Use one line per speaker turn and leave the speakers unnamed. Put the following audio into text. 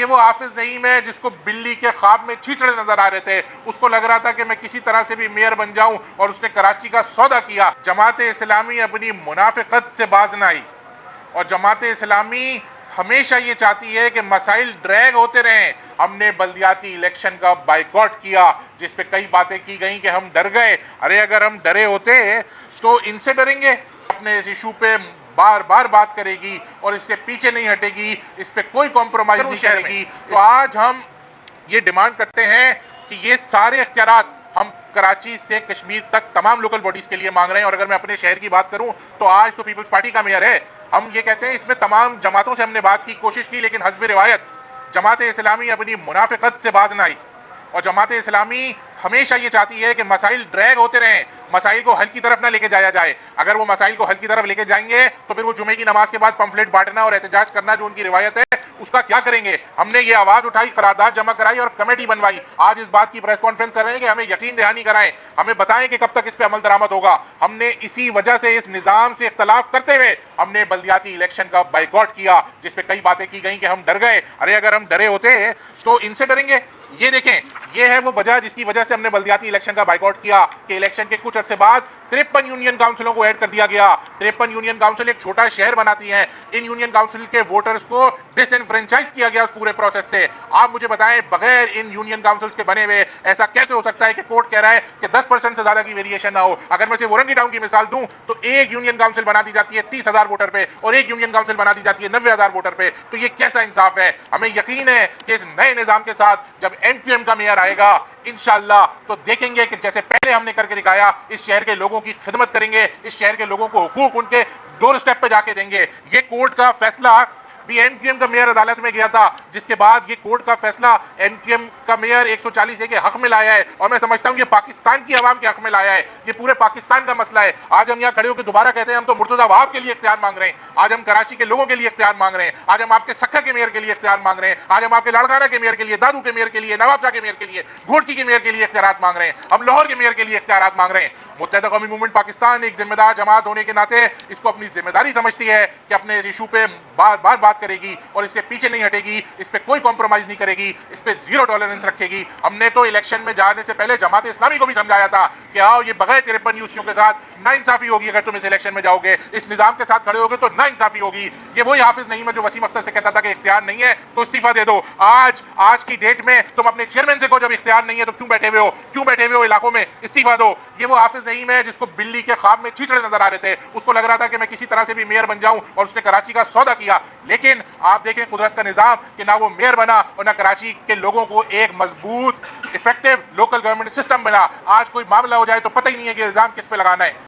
ये वो हाफिज नईम है जिसको बिल्ली के ख्वाब में छींटड़े नजर आ रहे थे। उसको लग रहा था कि मैं किसी तरह से भी मेयर बन जाऊं और उसने कराची का सौदा किया। जमात इस्लामी अपनी मुनाफिकत से बाज न आई और जमात इस्लामी हमेशा ये चाहती है कि मसाइल ड्रैग होते रहें। हमने बल्दियाती इलेक्शन का बाइकॉट किया जिस पे कई बातें की गई कि हम डर गए। अरे अगर हम डरे होते तो इनसे डरेंगे? अपने इस इशू पे बार बार बात करेगी और इससे पीछे नहीं हटेगी, इस पे कोई कॉम्प्रोमाइज नहीं करेगी। तो आज हम ये डिमांड करते हैं कि ये सारे इख्तियारात हम कराची से कश्मीर तक तमाम लोकल बॉडीज के लिए मांग रहे हैं। और अगर मैं अपने शहर की बात करूं तो आज तो पीपल्स पार्टी का मेयर है। हम ये कहते हैं इसमें तमाम जमातों से हमने बात की, कोशिश की, लेकिन हस्ब रिवायत जमात इस्लामी अपनी मुनाफिकत से बाज न आई और जमात इस्लामी हमेशा ये चाहती है कि मसाइल ड्रैग होते रहें, मसाइल को हल की तरफ ना लेके जाया जाए। अगर वो मसाइल को हल की तरफ लेके जाएंगे तो फिर वो जुमे की नमाज के बाद पंफलेट बांटना और एहतजाज करना जो उनकी रिवायत है उसका क्या करेंगे? हमने ये आवाज उठाई, करारदाद जमा कराई और कमेटी बनवाई। आज इस बात की प्रेस कॉन्फ्रेंस कर रहे हैं कि हमें यकीन दहानी कराएं, हमें बताएं कि कब तक इस पे अमल दरामद होगा। हमने इसी वजह से इस निजाम से इख्तलाफ करते हुए हमने बल्दियाती इलेक्शन का बाइकॉट किया जिस पे कई बातें की गई कि हम डर गए। अरे अगर हम डरे होते तो इनसे डरेंगे? ये देखें, ये है वो वजह जिसकी वजह से हमने बल्दियाती इलेक्शन का बाइकॉट किया कि इलेक्शन के कुछ अरसे बाद 53 यूनियन काउंसिलों को ऐड कर दिया गया। 53 यूनियन काउंसिल एक छोटा शहर बनाती हैं। इन यूनियन काउंसिल के वोटर्स को डिसएनफ्रेंचाइज किया गया उस पूरे प्रोसेस से। आप मुझे बताएं, बगैर इन यूनियन काउंसिल्स के बने हुए ऐसा कैसे हो सकता है कि कोर्ट कह रहा है कि 10% से ज्यादा की वेरिएशन ना हो? अगर मैं सिर्फ औरंगी टाउन की मिसाल दूं तो एक यूनियन काउंसिल बना दी जाती है 30,000 वोटर पे और एक यूनियन काउंसिल बना दी जाती है 90,000 वोटर पे। तो ये कैसा इंसाफ है? हमें यकीन है कि इस नए निजाम के साथ जब एमक्यूएम का मेयर आएगा इंशाअल्लाह तो देखेंगे कि जैसे पहले हमने करके दिखाया, इस शहर के लोगों की खिदमत करेंगे, इस शहर के लोगों को हुकूक उनके डोर स्टेप पे जाके देंगे। ये कोर्ट का फैसला भी एमक्यूएम का मेयर अदालत में गया था, जिसके बाद ये कोर्ट का फैसला एमक्यूएम का मेयर 140A के हक में लाया है और मैं समझता हूं ये पाकिस्तान की आवाम के हक में लाया है। ये पूरे पाकिस्तान का मसला है। आज हम यहाँ खड़े होकर दोबारा कहते हैं हम तो मुर्तजा वहाब के लिए इख्तियार मांग रहे हैं, आज हम कराची के लोगों के लिए इख्तियार मांग रहे हैं, आज हम आपके सक्खर के मेयर के लिए इख्तियार मांग रहे हैं, आज हम आपके लाड़काना के मेयर के लिए, दादू के मेयर के लिए, नवाब शाह के मेयर के लिए, घोटकी के मेयर के लिए इख्तियार मांग रहे हैं, हम लाहौर के मेयर के लिए इख्तियार मांग रहे हैं। मुत्तहिदा कौमी मूवमेंट पाकिस्तान एक जिम्मेदार जमात होने के नाते इसको अपनी जिम्मेदारी समझती है कि अपने इस इशू पे बार बार बात करेगी और इससे पीछे नहीं हटेगी, इस पे कोई कॉम्प्रोमाइज नहीं करेगी, इस पे जीरो टॉलरेंस रखेगी। हमने तो इलेक्शन में जाने से पहले जमात इस्लामी को भी समझाया था कि आओ ये बगैर 53 यूसियों के साथ नाइंसाफी होगी। अगर तुम इस इलेक्शन में जाओगे, इस निजाम के साथ खड़े होगे तो नाइंसाफी होगी। ये वही हाफिज नईम है जो वसीम अख्तर से कहता था कि इख्तियार नहीं है तो इस्तीफा दे दो। आज की डेट में तुम अपने चेयरमैन से कहो जब इख्तियार नहीं है तो क्यों बैठे हुए हो इलाकों में, इस्तीफा दो। ये वो हाफिज नईम है जिसको बिल्ली के ख्वाब में छींटड़े नजर आ रहे थे। उसको लग रहा था कि मैं किसी तरह से भी मेयर बन जाऊं और उसने कराची का सौदा किया। लेकिन आप देखें कुदरत का निजाम कि ना वो मेयर बना और ना कराची के लोगों को एक मजबूत इफेक्टिव लोकल गवर्नमेंट सिस्टम बना। आज कोई मामला हो जाए तो पता ही नहीं है कि इल्जाम किस पे लगाना है।